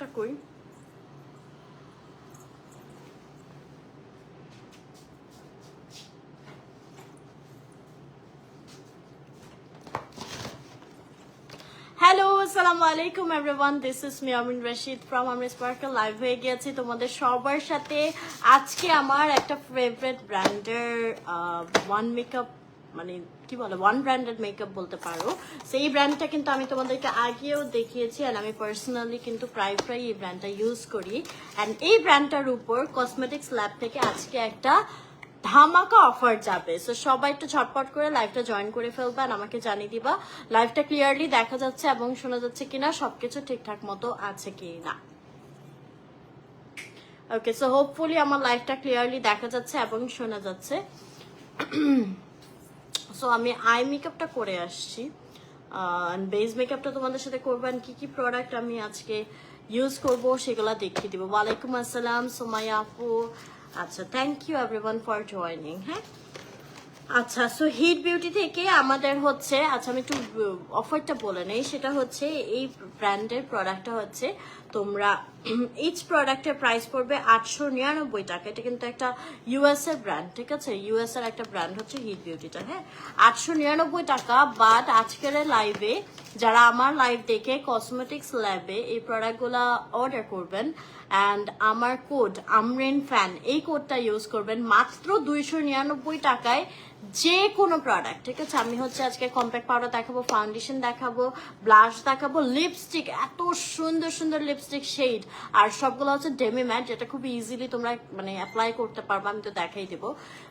টা কই হ্যালো আসসালামু আলাইকুম everyone this is me Amin Rashid from আমি স্পার্কল লাইভ হয়ে গিয়েছি তোমাদের সবার সাথে আজকে আমার একটা ফেভারিট ব্র্যান্ডের ওয়ান মেকআপ মানে কি বলে ওয়ান ব্র্যান্ডেড মেকআপ বলতে পারো সেই ব্র্যান্ডটা কিন্তু আমি তোমাদেরকে আগেও দেখিয়েছি আর আমি পার্সোনালি কিন্তু প্রায় এই ব্র্যান্ডটা ইউজ করি অ্যান্ড এই ব্র্যান্ডটার উপর কসমেটিক্স ল্যাব থেকে আজকে একটা ধামাকা অফার যাবে সো সবাই একটু ঝটপট করে লাইভটা জয়েন করে ফেলবা আর আমাকে জানিয়ে দিবা লাইভটা ক্লিয়ারলি দেখা যাচ্ছে এবং শোনা যাচ্ছে কিনা সবকিছু ঠিকঠাক মতো আছে কিনা ওকে সো হোপফুলি আমার লাইভটা ক্লিয়ারলি দেখা যাচ্ছে এবং শোনা যাচ্ছে সো আমি আই মেকআপটা করে আসছি বেস মেকআপটা তোমাদের সাথে করবো and কি কি প্রোডাক্ট আমি আজকে ইউজ করবো সেগুলো দেখিয়ে দিব ওয়ালাইকুম আসসালাম সোমাইয়া আপু আচ্ছা thank you everyone for joining হ্যাঁ আচ্ছা সো হিট বিউটি থেকে আমাদের হচ্ছে আচ্ছা আমি একটু অফারটা বলে নেই সেটা হচ্ছে এই ব্র্যান্ডের প্রোডাক্টটা হচ্ছে তোমরা ইচ প্রোডাক্টের প্রাইস পড়বে 899 টাকা এটা কিন্তু একটা ইউএস এর ব্র্যান্ড ঠিক আছে ইউএস এর একটা ব্র্যান্ড হচ্ছে হিট বিউটিটা হ্যাঁ 899 টাকা বাট আজকের লাইভে যারা আমার লাইভ দেখে কসমেটিক্স ল্যাবে এই প্রোডাক্টগুলো অর্ডার করবেন অ্যান্ড আমার কোড আমরিন ফ্যান এই কোডটা ইউজ করবেন মাত্র 299 টাকায় যে কোনো প্রোডাক্ট ঠিক আছে আমি হচ্ছে আজকে কম্প্যাক্ট পাউডার দেখাবো ফাউন্ডেশন দেখাবো ব্লাশ দেখাবো লিপস্টিক এত সুন্দর সুন্দর লিপস্টিক শেড আর সবগুলো হচ্ছে ডেমি ম্যাট যেটা খুব ইজিলি তোমরা মানে অ্যাপ্লাই করতে পারবা আমি তো দেখাই দেবো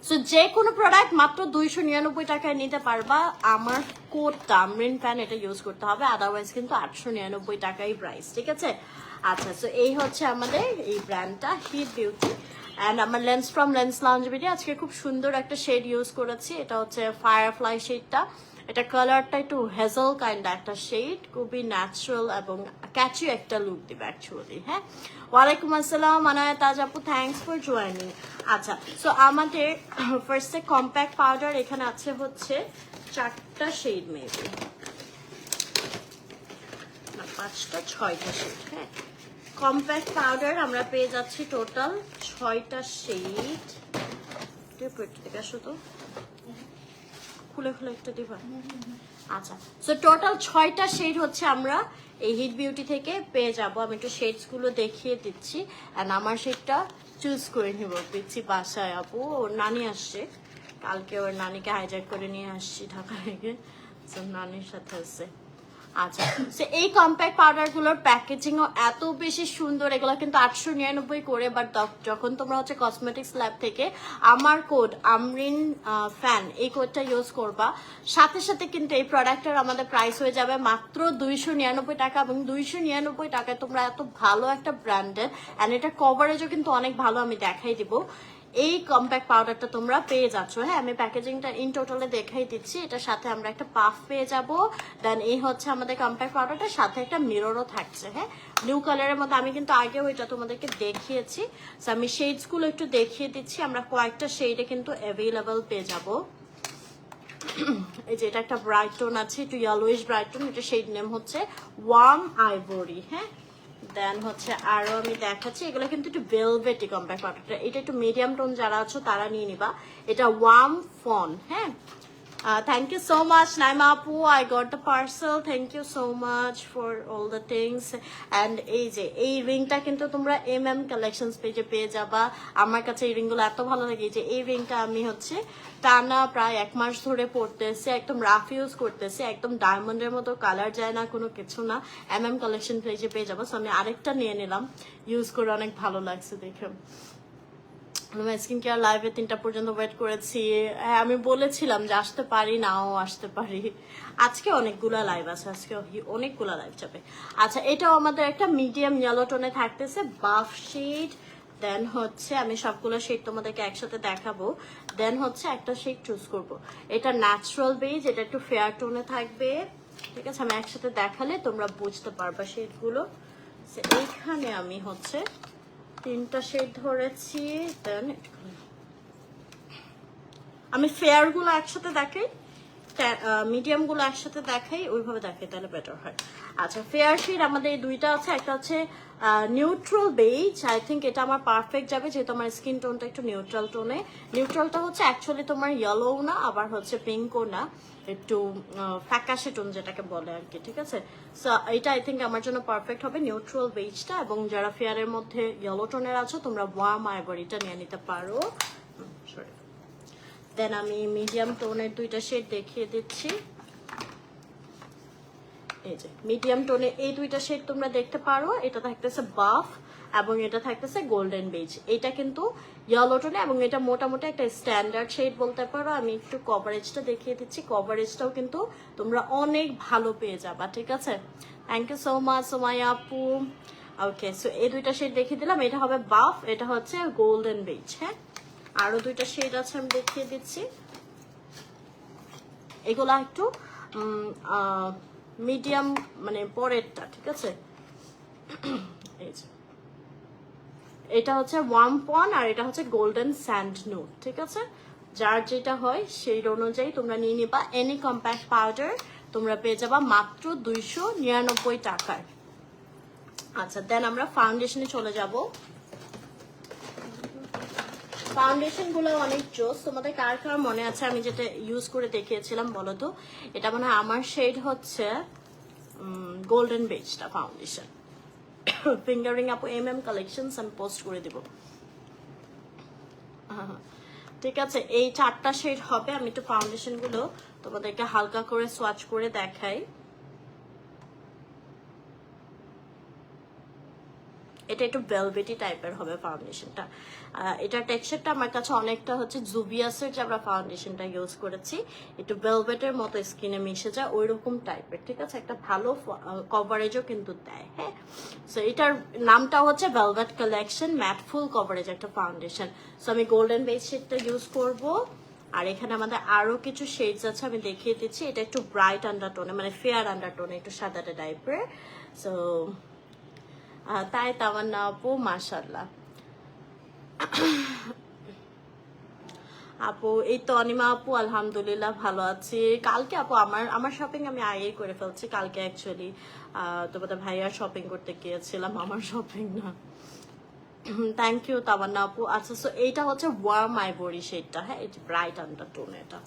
সো যে কোনো প্রোডাক্ট মাত্র 299 টাকায় নিতে পারবা আমার কোডটা আমরিন ফ্যান এটা ইউজ করতে হবে আদারওয়াইজ কিন্তু 899 টাকাই প্রাইস ঠিক আছে আচ্ছা সো এই হচ্ছে আমাদের এই ব্র্যান্ডটা হিট বিউটি অ্যান্ড আমার লেন্স ফ্রম লেন্স লঞ্জবেরি আজকে খুব সুন্দর একটা শেড ইউজ করেছি এটা হচ্ছে ফায়ারফ্লাই শেডটা এটা কালারটা একটু হেজল কাইন্ড একটা শেড খুবই ন্যাচারাল এবং ক্যাচি একটা লুক দিবে অ্যাকচুয়ালি হ্যাঁ ওয়ালাইকুম আসসালাম আনায়া তাজ আপু থ্যাংকস ফর জয়েনিং আচ্ছা সো আমাদের ফার্স্টে কম্প্যাক্ট পাউডার এখানে আছে হচ্ছে 4টা শেড মেবি না 5টা 6টা শেড হ্যাঁ কম্প্যাক্ট পাউডার আমরা পেয়ে যাচ্ছি টোটাল 6টা শেড শুধু খুলে খুলে একটা দিবা আচ্ছা সো টোটাল 6টা শেড হচ্ছে আমরা এই হিট বিউটি থেকে পেয়ে যাব আমি একটু শেডস গুলো দেখিয়ে দিচ্ছি এন্ড আমার শেডটা চুজ করে নিব দিচ্ছি বাসায় আপু ওর নানি আসছে কালকে ওর নানিকে হাইজ্যাক করে নিয়ে আসছি ঢাকা থেকে সো নানির সাথে আছে আচ্ছা সো এই কম্প্যাক্ট পাউডার গুলোর প্যাকেজিং ও এত বেশি সুন্দর এগুলো কিন্তু 899 করে বাট যখন তোমরা হচ্ছে কসমেটিক্স ল্যাব থেকে আমার কোড আমরিন ফ্যান এই কোডটা ইউজ করবা সাথে সাথে কিন্তু এই প্রোডাক্টের আমাদের প্রাইস হয়ে যাবে মাত্র 299 টাকা এবং 299 টাকায় তোমরা এত ভালো একটা ব্র্যান্ডের এন্ড এটা কভারেজও কিন্তু অনেক ভালো আমি দেখাই দিব এই কম্প্যাক্ট পাউডারটা তোমরা পেয়ে যাচ্ছ হ্যাঁ আমি প্যাকেজিংটা ইন টোটালে দেখাই দিচ্ছি এটার সাথে আমরা একটা পাফ পেয়ে যাব দেন এই হচ্ছে আমাদের কম্প্যাক্ট পাউডারটার সাথে একটা মিররও থাকছে হ্যাঁ ব্লু কালারের মধ্যে আমি কিন্তু আগেও এটা তোমাদেরকে দেখিয়েছি সো আমি শেডস গুলো একটু দেখিয়ে দিচ্ছি আমরা কয়েকটা শেডে কিন্তু অ্যাভেলেবল পেয়ে যাব এই যে এটা একটা ব্রাইট টোন আছে একটু ইয়েলোইশ ব্রাইট টোন এটা শেড নেম হচ্ছে ওয়ার্ম আইভরি হ্যাঁ দেন হচ্ছে আরো আমি দেখাচ্ছি এগুলো কিন্তু একটু ভেলভেটি কম্প্যাক্ট পাউডারটা এটা একটু মিডিয়াম টোন যারা আছো তারা নিয়ে নিবা এটা ওয়ার্ম ফন হ্যাঁ thank you so much Naima আপু I got the parcel thank you so much for all the things and এই যে এই রিংটা কিন্তু তোমরা কালেকশনস পেজে পেয়ে যাবা আমার কাছে এই রিংগুলো এত ভালো লাগে যে এই রিংটা আমি হচ্ছে টানা প্রায় 1 মাস ধরে পরতেছি একদম রাফ ইউজ করতেছি একদম ডায়মন্ডের মতো কালার যায় না কোনো কিছু না কালেকশন পেজে পেয়ে যাবো সো আমি আরেকটা নিয়ে নিলাম ইউজ করে অনেক ভালো লাগছে দেখে স্কিন কেয়ার লাইভে 3টা পর্যন্ত ওয়েট করেছি হ্যাঁ আমি বলেছিলাম যে আসতে পারি নাও আসতে পারি আজকে অনেকগুলা লাইভ আছে আজকে অনেকগুলা লাইভ যাবে আচ্ছা এটাও আমাদের একটা মিডিয়াম ইয়েলো টোনে থাকতেছে বাফ শেড দেন হচ্ছে আমি সবগুলো শেড তোমাদেরকে একসাথে দেখাবো দেন হচ্ছে একটা শেড চুজ করব এটা ন্যাচারাল বেজ এটা একটু ফেয়ার টোনে থাকবে ঠিক আছে আমি একসাথে দেখালে তোমরা বুঝতে পারবা শেডগুলো এইখানে আমি হচ্ছে 3টা শেড ধরেছি দেন আমি ফেয়ার গুলো একসাথে দেখাই মিডিয়ামগুলো একসাথে দেখাই, ওইভাবে দেখাই তাহলে বেটার হয়। আচ্ছা, ফেয়ার শেড আমাদের এই দুইটা আছে, একটা হচ্ছে নিউট্রাল বেজ। আই থিঙ্ক এটা আমার পারফেক্ট যাবে, যেহেতু আমার স্কিন টোনটা একটু নিউট্রাল টোনে। নিউট্রালটা হচ্ছে অ্যাকচুয়ালি তোমার ইয়েলো না, আবার হচ্ছে পিঙ্কও না, একটু ফ্যাকাশে টোন যেটাকে বলে আর কি, ঠিক আছে? সো এটা আই থিঙ্ক আমার জন্য পারফেক্ট হবে, নিউট্রাল বেজটা। এবং যারা ফেয়ারের মধ্যে ইয়েলো টোনের আছো, তোমরা ওয়ার্ম আইভরিটা নিয়ে নিতে পারো। সরি। দেন আমি মিডিয়াম টোনের দুইটা শেড দেখিয়ে দিচ্ছি। এই যে মিডিয়াম টোনে এই দুইটা শেড তোমরা দেখতে পারো, এটা থাকতেছে বাফ এবং এটা থাকতেছে গোল্ডেন বেজ। এটা কিন্তু ইয়েলো টোনে এবং এটা মোটামুটি একটা স্ট্যান্ডার্ড শেড বলতে পারো। আমি একটু কভারেজটা দেখিয়ে দিচ্ছি, কভারেজটাও কিন্তু তোমরা অনেক ভালো পেয়ে যাবা, ঠিক আছে? Thank you so much Sumaiya আপু। ওকে, সো এই দুইটা শেড দেখিয়ে দিলাম, এটা হবে বাফ, এটা হচ্ছে গোল্ডেন বেজ। হ্যাঁ, আরো দুইটা শেড আছে, আমি দেখিয়ে দিচ্ছি। এগুলা একটু মিডিয়াম মানে পরেরটা, ঠিক আছে? এই যে এটা হচ্ছে ওয়ার্ম পন আর এটা হচ্ছে গোল্ডেন স্যান্ড নুড, ঠিক আছে? যার যেটা হয় সেই অনুযায়ী তোমরা নিয়ে নিবা। এনি কম্প্যাক্ট পাউডার তোমরা পেয়ে যাবা মাত্র 299 টাকায়। আচ্ছা, দেন আমরা ফাউন্ডেশনে চলে যাব। ফাউন্ডেশন গুলো অনেক জোস। তোমাদের কার কার মনে আছে আমি যেটা ইউজ করে দেখিয়েছিলাম বলো তো? এটা মানে আমার শেড হচ্ছে গোল্ডেন বেজটা ফাউন্ডেশন। ফিঙ্গারিং আপু MM কালেকশনস আমি পোস্ট করে দিব, ঠিক আছে? এই 4টা শেড হবে। আমি একটু ফাউন্ডেশন গুলো তোমাদেরকে হালকা করে সোয়াচ করে দেখাই। এটা একটু ভেলভেটি টাইপের হবে ফাউন্ডেশনটা। এটা টেক্সচারটা আমার কাছে অনেকটা হচ্ছে জুবিয়াসের যে আমরা ফাউন্ডেশনটা ইউজ করেছি, একটু ভেলভেটের মতো স্কিনে মিশে যায় ওই রকম টাইপের, ঠিক আছে? একটা ভালো কভারেজও কিন্তু দেয়। হ্যাঁ, সো এটার নামটা হচ্ছে velvet collection matte full coverage একটা ফাউন্ডেশন। সো আমি গোল্ডেন বেস শেডটা ইউজ করব। আর এখানে আমাদের আরো কিছু শেডস আছে, আমি দেখিয়ে দিচ্ছি। এটা একটু ব্রাইট আন্ডারটোনে, মানে ফেয়ার আন্ডারটোনে, একটু সাদাটে টাইপের। সো তাই তামান্না আপু মাশাআল্লাহ। আপু এই তো অনিমা আপু আলহামদুলিল্লাহ ভালো আছি। কালকে আপু আমার শপিং আমি আগেই করে ফেলছি। কালকে অ্যাকচুয়ালি তোমাদের ভাইয়ার শপিং করতে গিয়েছিলাম, আমার শপিং না। থ্যাংক ইউ তামান্না আপু। আচ্ছা, সো এইটা হচ্ছে ওয়ার্ম আইভরি শেডটা। হ্যাঁ, এটা ব্রাইট আন্ডারটোন। এটা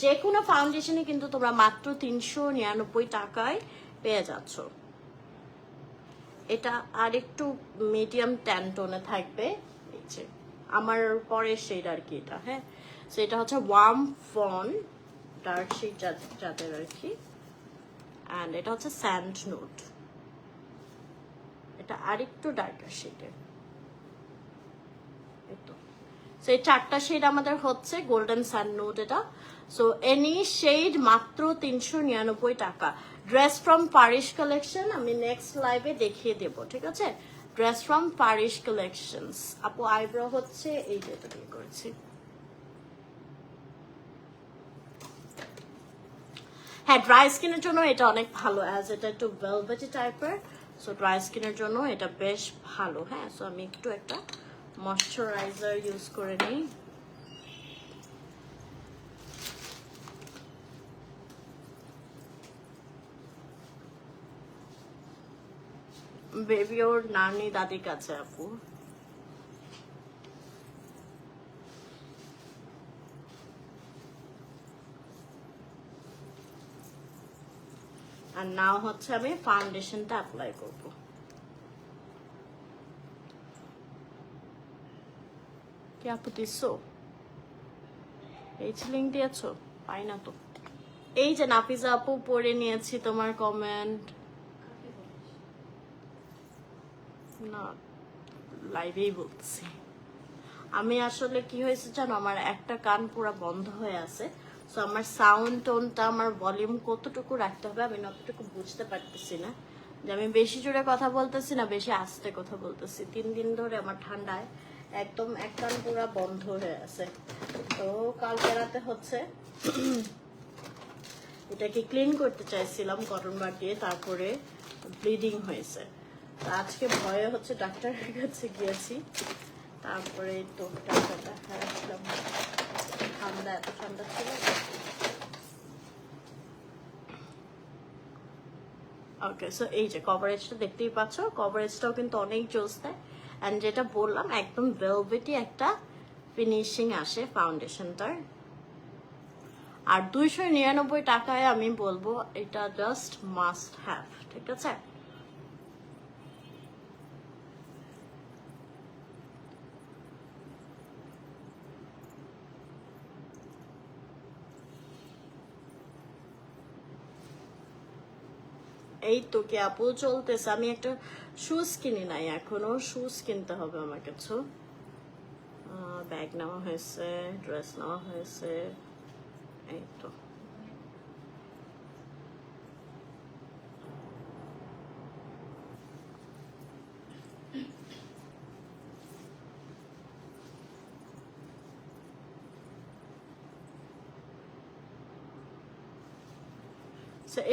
যে কোনো ফাউন্ডেশনে কিন্তু তোমরা মাত্র 399 টাকায় পেয়ে যাচ্ছ। এটা আর একটু মিডিয়াম ট্যান টোনে থাকবে, এই যে আমার পরের শেড আর কি এটা। হ্যাঁ, সো এটা হচ্ছে ওয়ার্ম ফন ডার্ক শেড যাদের আর কি, অ্যান্ড এটা হচ্ছে স্যান্ড নোট। এটা আর একটু ডার্কার শেডের। সো এই 4টা শেড আমাদের হচ্ছে গোল্ডেন স্যান্ড নোট এটা। সো এনি শেড মাত্র 399 টাকা। ড্রেস ফ্রম পারিশ কালেকশন আমি নেক্সট লাইভে দেখিয়ে দেব, ঠিক আছে? Dress from Parish collections. আপু আইব্রো হচ্ছে এই যেটা দিয়ে করেছি। হ্যাঁ, ড্রাই স্কিনের জন্য এটা অনেক ভালো, অ্যাজ এটা একটু ভেলভেটি টাইপের। সো ড্রাই স্কিনের জন্য এটা বেশ ভালো। হ্যাঁ, সো আমি একটু একটা ময়শ্চারাইজার ইউজ করে নিই। বেবি ওর নানি দাদির কাছে আপু। আর নাও হচ্ছে আমি ফাউন্ডেশনটা অ্যাপ্লাই করব। কি আপু দিছো? এই লিঙ্ক দিয়েছো? পাই না তো। এই যে নাফিজা আপু পড়ে নিয়েছি তোমার কমেন্ট। না, লাইভেই বলছি। আমি আসলে কি হয়েছে জানো, আমার একটা কান পুরো বন্ধ হয়ে আছে। সো আমার সাউন্ড টোনটা, আমার ভলিউম কতটুকু রাখতে হবে আমি অতটুকু বুঝতে পারতেছি না, যে আমি বেশি জোরে কথা বলতেছি না বেশি আস্তে কথা বলতেছি। 3 দিন ধরে আমার ঠান্ডায় একদম এক কান পুরো বন্ধ হয়ে আছে। তো কালকে রাতে হচ্ছে এটাকে ক্লিন করতে চাইছিলাম কটন বার দিয়ে, তারপরে ব্লিডিং হয়েছে। আজকে ভয়ে হচ্ছে ডাক্তারের কাছে গিয়েছি, তারপরে তো ডাক্তারটা হারাচ্ছিলাম। ঠান্ডা, এত ঠান্ডা ছিল। ওকে, সো এই যে কভারেজটা দেখতেই পাচ্ছ, কভারেজটাও কিন্তু অনেক জোস দেয়। অ্যান্ড যেটা বললাম একদম ভেলভেটি একটা ফিনিশিং আসে ফাউন্ডেশনটার। আর 299 টাকায় আমি বলবো এটা জাস্ট মাস্ট হ্যাভ, ঠিক আছে? এই তো কি আপু চলতেছে। আমি একটা শুজ কিনি নাই এখনো, শুজ কিনতে হবে আমার কিছু। ব্যাগ নেওয়া হয়েছে, ড্রেস নেওয়া হয়েছে, এই তো।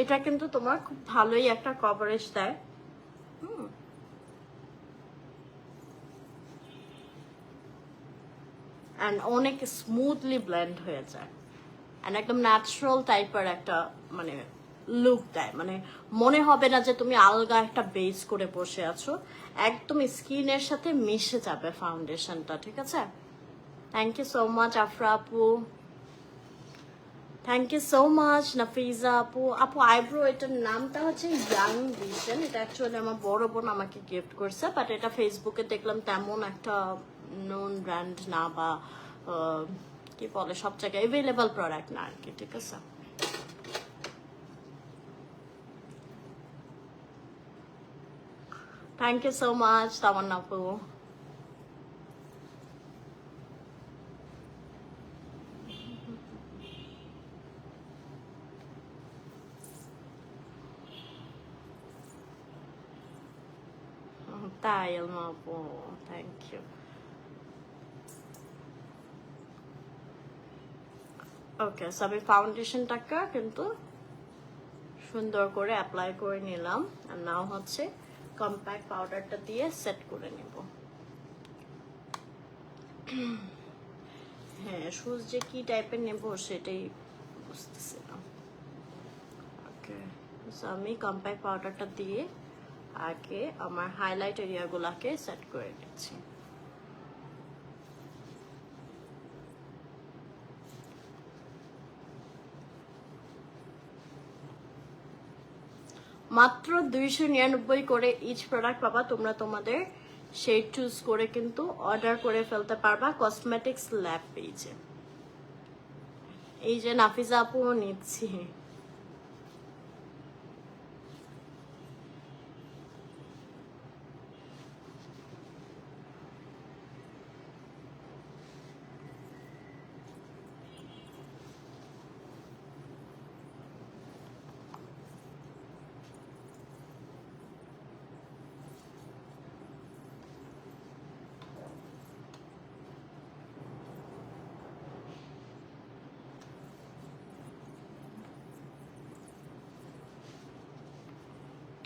এটা কিন্তু তোমার খুব ভালোই একটা কভারেজ দেয়। অ্যান্ড অনেক স্মুথলি ব্লেন্ড হয়ে যায়, অ্যান্ড একদম ন্যাচারাল টাইপের একটা মানে লুক দেয়। মানে মনে হবে না যে তুমি আলগা একটা বেস করে বসে আছো, একদম স্কিনের সাথে মিশে যাবে ফাউন্ডেশনটা, ঠিক আছে? Thank you so much Afra আপু, thank you so much Nafiza আপু। আপু আইব্রো এটার নামটা হচ্ছে ইয়াং ভিশন, এটা অ্যাকচুয়ালি আমার বড় বোন আমাকে গিফট করছে, বাট এটা ফেসবুকে দেখলাম তেমন একটা নোন ব্র্যান্ড না, বা কি বলে সব জায়গায় অ্যাভেলেবল প্রোডাক্ট না আর কি, ঠিক আছে? থ্যাংক ইউ সো মাচ তামান্না আপু। তাই আলমা আপু, থ্যাংক ইউ। ওকে, সো আমি ফাউন্ডেশনটাকে কিন্তু সুন্দর করে অ্যাপ্লাই করে নিলাম, আর নাও হচ্ছে কম্প্যাক্ট পাউডারটা দিয়ে সেট করে নেব। হ্যাঁ, শুজ যে কি টাইপের নেব সেটাই বুঝতেছি না। ওকে, সো আমি কম্প্যাক্ট পাউডারটা দিয়ে আগে আমার হাইলাইট এরিয়াগুলোকে সেট করে নিচ্ছি। মাত্র 299 করে ইচ প্রোডাক্ট পাবা, তোমরা তোমাদের শেড চুজ করে কিন্তু অর্ডার করে ফেলতে পারবা কসমেটিক্স ল্যাব পেজে। এই যে নাফিজা আপুও নিচ্ছি।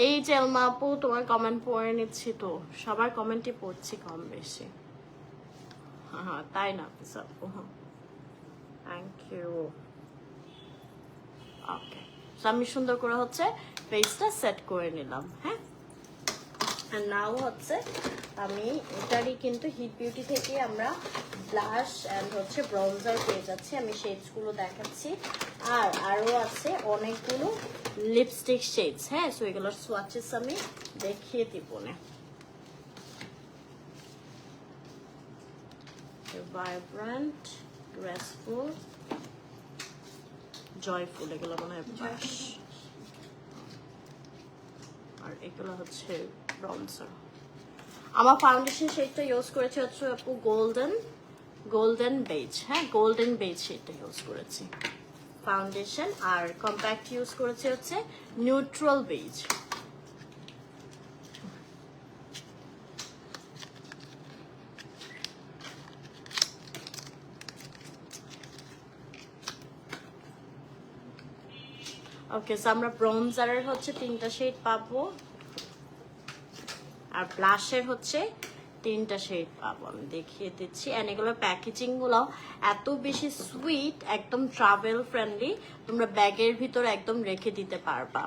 এই যে এলমা আপু তোমার কমেন্ট পড়ে নিচ্ছি, তো সবার কমেন্টই পড়ছি কম বেশি। হ্যাঁ তাই না আপু, থ্যাংক ইউ। ওকে, আমি সুন্দর করে হচ্ছে ফেসটা সেট করে নিলাম। হ্যাঁ, আর নাও হচ্ছে আমি এটারই কিন্তু হিট বিউটি থেকে আমরা ব্লাশ অ্যান্ড হচ্ছে ব্রাউজার পেয়ে যাচ্ছি, আমি শেডসগুলো দেখাচ্ছি। আর আরও আছে অনেকগুলো লিপস্টিক শেডস। হ্যাঁ, সো এগুলোর সোয়াচেস আমি দেখিয়ে দিব না। ভাইব্রেন্ট, গ্রেসফুল, জয়ফুল, এগুলো মনে হয় ব্লাশ, আর এগুলো হচ্ছে ব্রনজার। আমার ফাউন্ডেশন শেডটা ইউজ করেছি হচ্ছে আপু গোল্ডেন বেজ। হ্যাঁ, গোল্ডেন বেজ শেডটা ইউজ করেছি ফাউন্ডেশন, আর কম্প্যাক্ট ইউজ করেছি হচ্ছে নিউট্রাল বেজ। ওকে, সো আমরা ব্রনজারের হচ্ছে 3টা শেড পাবো, আর ব্লাশের হচ্ছে তিনটা শেড পাবো, আমি দেখিয়ে দিচ্ছি। এন্ড এগুলোর প্যাকেজিং গুলো এত বেশি সুইট, একদম ট্রাভেল ফ্রেন্ডলি, তোমরা ব্যাগের ভিতরে একদম রেখে দিতে পারবা।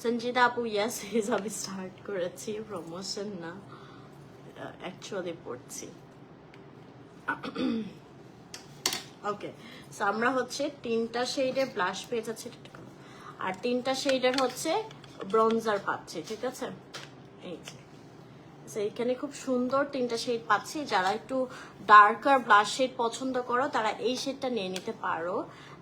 সঞ্জিতা আপু ইয়াস হিসাবে স্টার্ট করেছি, প্রমোশন না, অ্যাকচুয়ালি পড়ছি। ওকে, সো আমরা হচ্ছে তিনটা শেডের ব্লাশ পেয়ে যাচ্ছি আর তিনটা শেডের হচ্ছে ব্রঞ্জার পাচ্ছি, ঠিক আছে? এই যে এইখানে খুব সুন্দর তিনটা শেড পাচ্ছি। যারা একটু ডার্কার ব্লাশ শেড পছন্দ করো তারা এই শেডটা নিয়ে নিতে পারো।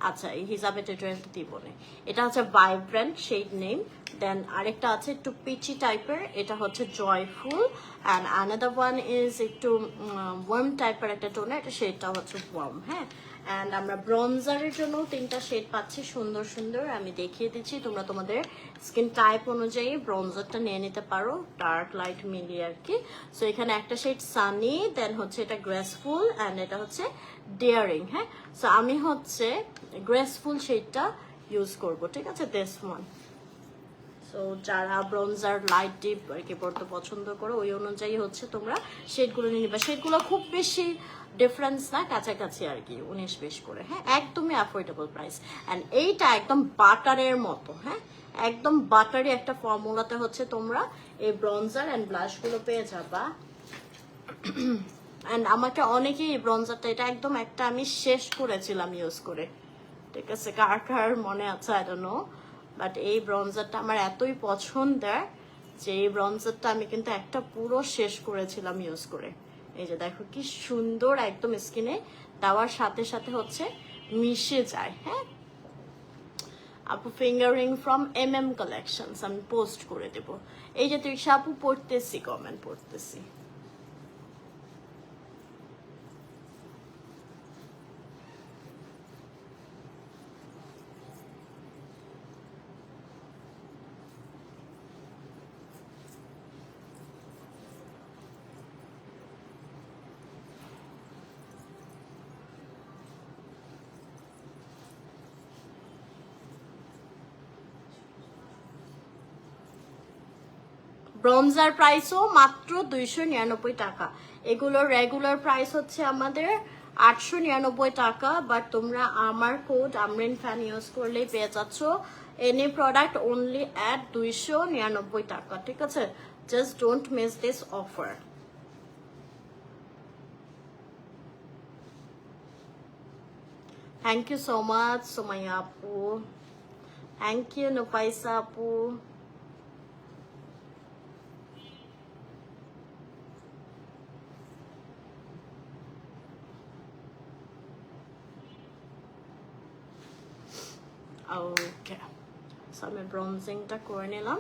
আচ্ছা, এই হিসাবে টিউটোরিয়ালটা দিব না। এটা হচ্ছে ভাইব্রেন্ট শেড নেম। দেন আরেকটা আছে একটু পিচি টাইপের, এটা হচ্ছে joyful. And another one is একটু ওয়ার্ম টাইপের একটা টোনের, এটা শেডটা হচ্ছে ওয়ার্ম। হ্যাঁ, অ্যান্ড আমরা ব্রঞ্জারের জন্য তিনটা শেড পাচ্ছি সুন্দর সুন্দর, আমি দেখিয়ে দিচ্ছি। তোমরা তোমাদের স্কিন টাইপ অনুযায়ী ব্রঞ্জারটা নিয়ে নিতে পারো, ডার্ক লাইট মিলিয়ে আর কি। সো এখানে একটা শেড সানি, দেন হচ্ছে এটা গ্রেসফুল, অ্যান্ড এটা হচ্ছে ডেয়ারিং। হ্যাঁ, সো আমি হচ্ছে গ্রেসফুল শেডটা ইউজ করব, ঠিক আছে? This one. সো যারা ব্রঞ্জার লাইট ডিপ আর কি পড়তে পছন্দ করো ওই অনুযায়ী হচ্ছে তোমরা শেডগুলো নিয়ে নিবা। শেডগুলো খুব বেশি ডিফারেন্স না, কাছাকাছি আর কি, 19-20 করে। হ্যাঁ, একদমই অ্যাফোর্ডেবল প্রাইস। অ্যান্ড এইটা একদম বাটারের মতো, হ্যাঁ একদম বাটারি একটা ফর্মুলাতে হচ্ছে তোমরা এই ব্রঞ্জার অ্যান্ড ব্লাশগুলো পেয়ে যাবা। অ্যান্ড আমাকে অনেকেই এই ব্রঞ্জারটা, এটা একদম একটা আমি শেষ করেছিলাম ইউজ করে, ঠিক আছে? কার কার মনে আছে আই ডোন্ট নো, বাট এই ব্রঞ্জারটা আমার এতই পছন্দের যে এই ব্রঞ্জারটা আমি কিন্তু একটা পুরো শেষ করেছিলাম ইউজ করে। এই যে দেখো কি সুন্দর, একদম স্কিনে দেওয়ার সাথে সাথে হচ্ছে মিশে যায়। হ্যাঁ আপু, ফিঙ্গারিং ফ্রম কালেকশনস আমি পোস্ট করে দেব। এই যে তৃষা আপু, পড়তেছি, কমেন্ট পড়তেছি। ব্রঞ্জার প্রাইসও মাত্র 299 টাকা। এগুলোর রেগুলার প্রাইস হচ্ছে আমাদের 899 টাকা, বাট তোমরা আমার কোড আমরিন ফ্যান ইউজ করলেই পেয়ে যাচ্ছ এনি প্রোডাক্ট অনলি অ্যাট 299 টাকা, ঠিক আছে? Just don't miss this offer. Thank you so much Sumaiya আপু, থ্যাংক ইউ নুফাইসা আপু। ওকে, সো আমি ব্রঞ্জিংটা করে নিলাম।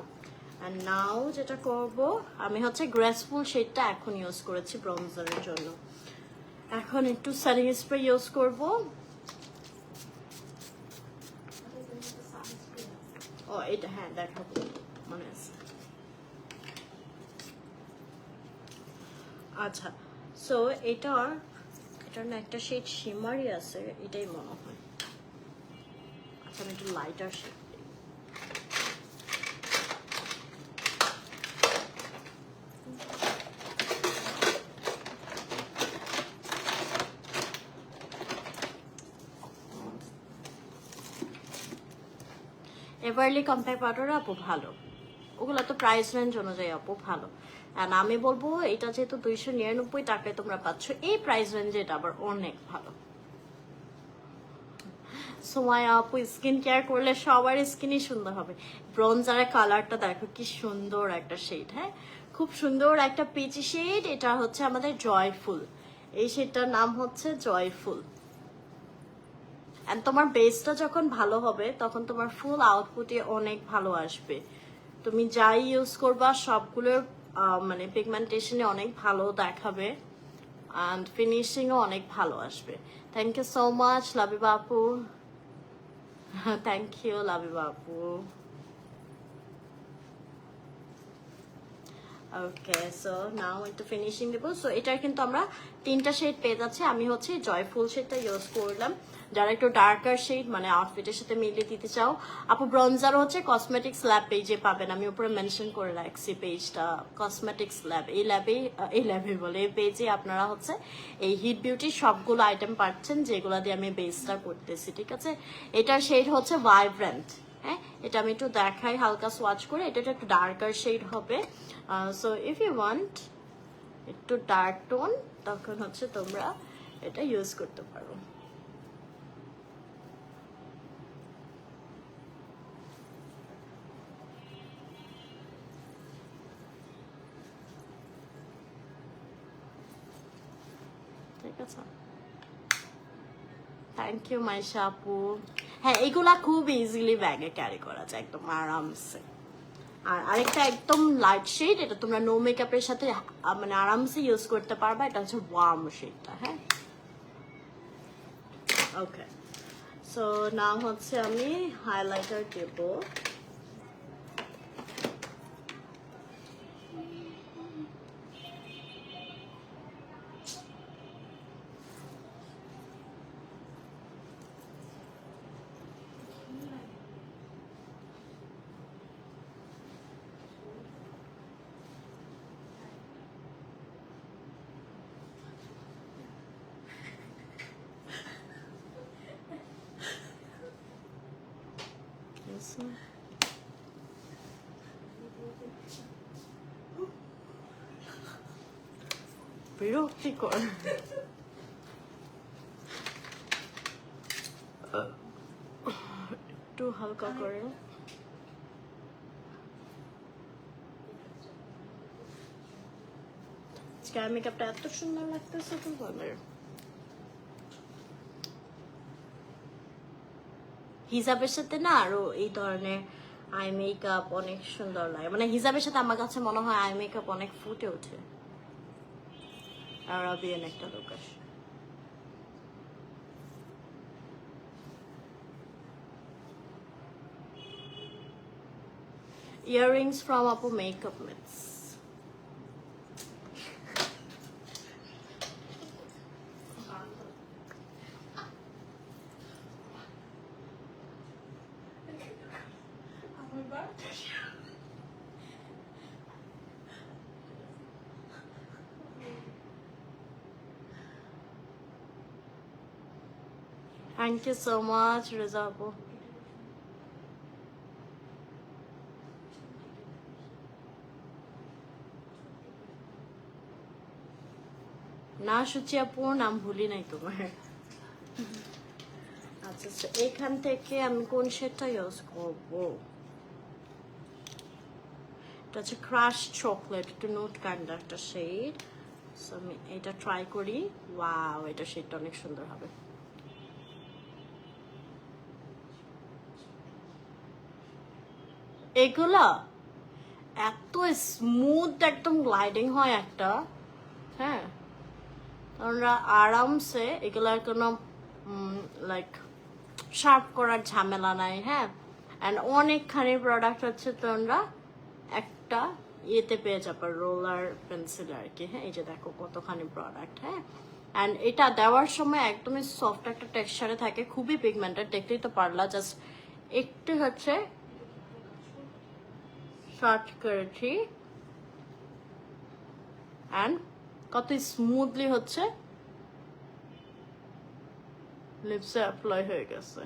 অ্যান্ড নাও যেটা করব, আমি হচ্ছে গ্রেসফুল শেডটা এখন ইউজ করেছি ব্রঞ্জারের জন্য। এখন একটু সানিং স্প্রে ইউজ করব। ও এটা হ্যাঁ দেখাবো, মনে আছে। আচ্ছা, সো এটার না একটা শেড শিমারি আছে, এটাই মনে হয়। আচ্ছা, আমি একটু লাইটার শেড দিই। এভারলি কম্প্যাক্ট পাউডার আপু ভালো, ওগুলো তো প্রাইস রেঞ্জ অনুযায়ী আপু ভালো। অ্যান্ড আমি বলবো এটা যেহেতু 299 টাকায় তোমরা পাচ্ছ এই প্রাইস রেঞ্জে, এটা আবার অনেক ভালো। সোমায়া আপু, স্কিন কেয়ার করলে সবার স্কিনই সুন্দর হবে। ব্রঞ্জারের কালারটা দেখো কি সুন্দর একটা শেড। হ্যাঁ, খুব সুন্দর একটা পিচি শেড। এটা হচ্ছে আমাদের জয়ফুল, এই শেডটার নাম হচ্ছে জয়ফুল। অ্যান্ড তোমার বেসটা যখন ভালো হবে তখন তোমার ফুল আউটপুটে অনেক ভালো আসবে। তুমি যাই ইউজ করবা সবগুলোর মানে পিগমেন্টেশনে অনেক ভালো দেখাবে অ্যান্ড ফিনিশিংও অনেক ভালো আসবে। Thank you so much Labiba আপু, থ্যাংক ইউ লাবিবা আপু। ওকে, সো নাও একটু ফিনিশিং দেবো। সো এটার কিন্তু আমরা 3টা শেড পেয়ে যাচ্ছে। আমি হচ্ছে জয়ফুল শেডটা ইউজ করলাম। যারা একটু ডার্কার শেড মানে আউটফিটের সাথে মিলিয়ে দিতে চাও, আপু ব্রঞ্জার হচ্ছে কসমেটিক্স ল্যাব পেজে পাবেন। আমি উপরে মেনশন করে রাখছি পেজটা, কসমেটিক্স ল্যাব। এই ল্যাবে বলে এই পেজে আপনারা হচ্ছে এই হিট বিউটির সবগুলো আইটেম পাচ্ছেন, যেগুলো দিয়ে আমি বেসটা করতেছি, ঠিক আছে। এটার শেড হচ্ছে ভাইব্রেন্ট। হ্যাঁ, এটা আমি একটু দেখাই হালকা সোয়াচ করে। এটা একটু ডার্কার শেড হবে। সো ইফ ইউ ওয়ান্ট একটু ডার্ক টোন, তখন হচ্ছে তোমরা এটা ইউজ করতে পারো। ঠিক আছে, থ্যাংক ইউ মাইশা আপু। হ্যাঁ, এগুলা খুব ইজিলি ব্যাগে ক্যারি করা যায় একদম আরামসে। আর আরেকটা একদম লাইট শেড, এটা তোমরা নো মেকআপের সাথে মানে আরামসে ইউজ করতে পারবা। এটা হচ্ছে ওয়ার্ম শেডটা। হ্যাঁ, ওকে। সো নাও হচ্ছে আমি হাইলাইটার দেব। বিরক্তিকর। একটু হালকা করে। স্কাই মেকআপটা এত সুন্দর লাগতেছে তো বলার। হিজাবের সাথে না আরো এই ধরনের আই মেকআপ অনেক সুন্দর লাগে। মানে হিজাবের সাথে আমার কাছে মনে হয় আই মেকআপ অনেক ফুটে ওঠে। আরাবিয়ান একটা লোক আসে। ইয়াররিংস ফ্রম আপু makeup meets. Thank you so much, Riza আপু। না সুচি আপু, নাম ভুলি নাই তোমার। আচ্ছা, এখান থেকে আমি কোন শেডটা ইউজ করবো? এটা হচ্ছে ক্রাশ চকলেট, একটু নোট কাইন্ড একটা শেড। সো আমি এটা ট্রাই করি। ওয়াও, এটা শেডটা অনেক সুন্দর হবে। এগুলা এত স্মুথ, একদম গ্লাইডিং হয় একটা। হ্যাঁ, তোমরা আরামসে এগুলার কোনো লাইক শার্প করার ঝামেলা নাই। হ্যাঁ, অ্যান্ড অনেকখানি প্রোডাক্ট হচ্ছে তোমরা একটা ইয়েতে পেয়ে যাবে, রোলার পেন্সিল আর কি। হ্যাঁ, এই যে দেখো কতখানি প্রোডাক্ট। হ্যাঁ, অ্যান্ড এটা দেওয়ার সময় একদমই সফট একটা টেক্সচারে থাকে, খুবই পিগমেন্টেড। দেখতেই তো পারলা, জাস্ট একটু হচ্ছে শর্ট করেছি অ্যান্ড কত স্মুথলি হচ্ছে লিপসে অ্যাপ্লাই হয়ে গেছে।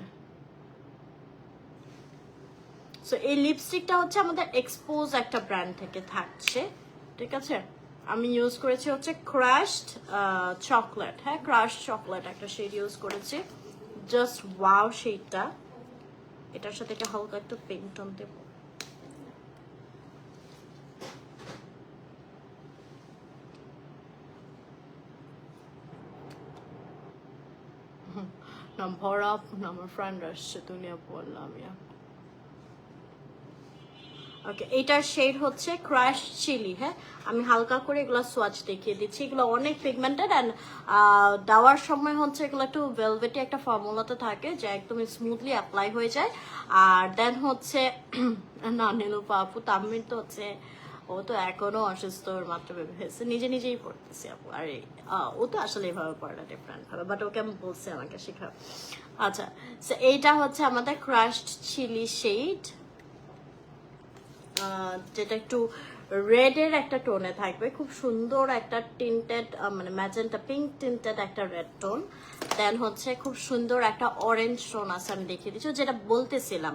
সো এই লিপস্টিকটা হচ্ছে আমাদের এক্সপোজ একটা ব্র্যান্ড থেকে থাকছে, ঠিক আছে। আমি ইউজ করেছি হচ্ছে ক্রাশড চকলেট। হ্যাঁ, ক্রাশ চকলেট একটা শেড ইউজ করেছি। জাস্ট ওয়াও শেডটা। এটার সাথে একটা হালকা একটু পিঙ্ক টোন দেবো। ভরা আমার ফ্রেন্ড আসছে, দুনিয়া বললাম। ওকে, এটার শেড হচ্ছে ক্রাশ চিলি। হ্যাঁ, আমি হালকা করে এগুলো সোয়াচ দেখিয়ে দিচ্ছি। এগুলো অনেক পিগমেন্টেড অ্যান্ড দেওয়ার সময় হচ্ছে এগুলো একটু ভেলভেটি একটা ফর্মুলাতে থাকে, যে একদম স্মুথলি অ্যাপ্লাই হয়ে যায়। আর দেন হচ্ছে না নীলুপা আপু, তামির তো হচ্ছে ও ও তো এখনো অসুস্থ, ওর মাত্র বেবি হয়েছে, নিজেই পড়তেছি আপু। আর ও তো আসলে এভাবে পড়ে না, ডিফারেন্ট ভাবে, বাট ওকে আমি বলছি আমাকে শেখাও। আচ্ছা, সো এইটা হচ্ছে আমাদের ক্রাশড চিলি শেড, যেটা একটু রেডের একটা টোনে থাকবে, খুব সুন্দর একটা টিন্টেড, মানে ম্যাজেন্টা পিঙ্ক টিন্টেড একটা রেড টোন। দেন হচ্ছে খুব সুন্দর একটা অরেঞ্জ টোন আছে, আমি দেখিয়ে দিচ্ছি, যেটা বলতেছিলাম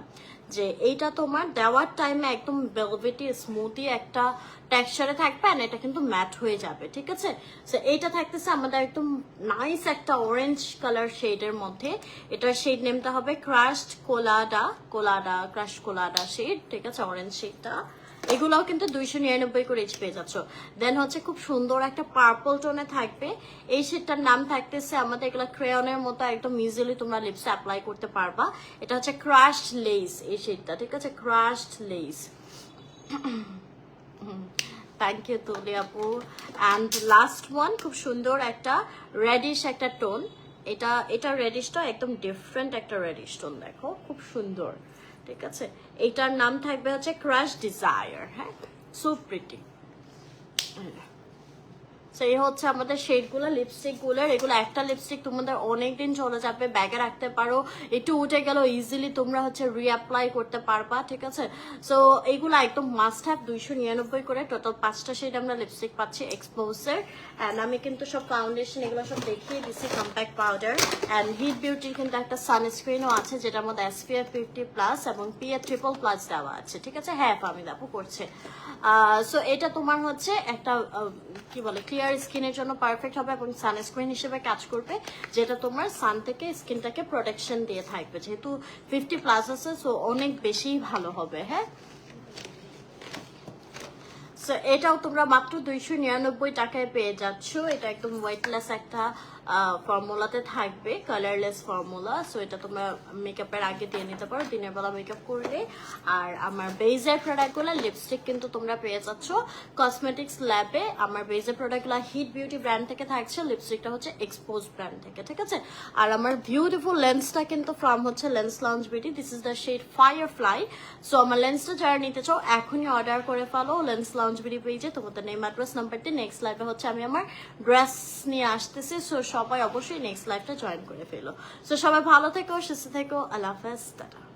যে এইটা তোমার দেওয়ার টাইমে একদম ভেলভেটি স্মুথি একটা টেক্সচারে থাকবে, আর এটা কিন্তু ম্যাট হয়ে যাবে, ঠিক আছে। সো এইটা থাকতেছে আমাদের একদম নাইস একটা অরেঞ্জ কালার শেডের মধ্যে। এটার শেড নেমটা হবে ক্রাশড ক্রাশ কোলাডা শেড, ঠিক আছে, অরেঞ্জ শেডটা। এগুলোও কিন্তু 299 করে ইচ পেয়ে যাচ্ছ। দেন হচ্ছে খুব সুন্দর একটা পার্পল টোনে থাকবে, এই শেডটার নাম থাকতেছে আমাদের, এগুলো ক্রেয়নের মতো একদম ইজিলি তোমরা লিপসে অ্যাপ্লাই করতে পারবা। এটা হচ্ছে ক্রাশড লেস এই শেডটা, ঠিক আছে, ক্রাশড লেস। থ্যাংক ইউ তুলি আপু। অ্যান্ড লাস্ট ওয়ান, খুব সুন্দর একটা রেডিশ একটা টোন, এটা রেডিশটা একদম ডিফারেন্ট একটা রেডিশ টোন, দেখো খুব সুন্দর, ঠিক আছে। এইটার নাম থাকবে হচ্ছে ক্রাশ ডিজায়ার, হ্যাঁ, সো প্রিটি। এই হচ্ছে আমাদের শেডগুলো, লিপস্টিকগুলোর। এগুলো একটা লিপস্টিক তোমাদের অনেকদিন চলে যাবে, ব্যাগে রাখতে পারো, একটু উঠে গেল ইজিলি তোমরা হচ্ছে রিঅ্যাপ্লাই করতে পারবা, ঠিক আছে। সো এইগুলো একদম মাস্ট হ্যাভ, 299 করে টোটাল 5টা শেড আমরা লিপস্টিক পাচ্ছি এক্সপোজের। অ্যান্ড আমি কিন্তু সব ফাউন্ডেশন এগুলো সব দেখিয়ে দিচ্ছি, কম্প্যাক্ট পাউডার অ্যান্ড হিট বিউটির কিন্তু একটা সানস্ক্রিনও আছে, যেটার মধ্যে SPF 50+ এবং PA triple+ দেওয়া আছে, ঠিক আছে। হ্যাঁ, আমি দেখো করছে। সো এটা তোমার হচ্ছে একটা কি বলে ক্লিয়ার স্কিনের জন্য পারফেক্ট হবে এবং সানস্ক্রিন হিসেবে কাজ করবে, যেটা তোমার সান থেকে স্কিনটাকে প্রোটেকশন দিয়ে থাকবে, যেহেতু 50+ আছে, সো অনেক বেশি ভালো হবে, হ্যাঁ। সো এটাও তোমরা মাত্র 299 টাকায় পেয়ে যাচ্ছ। এটা একদম ওয়েটলেস একটা ফর্মুলাতে থাকবে, কালারলেস ফর্মুলা। সো এটা তোমরা মেকআপের আগে দিয়ে নিতে পারো, দিনের বেলা মেকআপ করলে। আর আমার বেজের প্রোডাক্টগুলো, লিপস্টিক কিন্তু তোমরা পেয়ে যাচ্ছ কসমেটিক্স ল্যাবে। আমার বেজের প্রোডাক্টগুলো হিট বিউটি ব্র্যান্ড থেকে থাকছে, লিপস্টিকটা হচ্ছে এক্সপোজ ব্র্যান্ড থেকে, ঠিক আছে। আর আমার বিউটিফুল লেন্সটা কিন্তু ফ্রম হচ্ছে lens launch beauty, this is the shade firefly. So আমার লেন্সটা যারা নিতে চাও এখনই অর্ডার করে ফেলো লেন্স লঞ্চ বিউটি পেজে, তোমাদের নেম অ্যাড্রেস নাম্বারটি। নেক্সট লাইভে হচ্ছে আমি আমার ড্রেস নিয়ে আসতেছি, সো সবাই অবশ্যই নেক্সট লাইভটা জয়েন করে ফেলো। সো সবাই ভালো থেকো, সুস্থ থেকো, আল্লাহ হাফেজ, টাটা।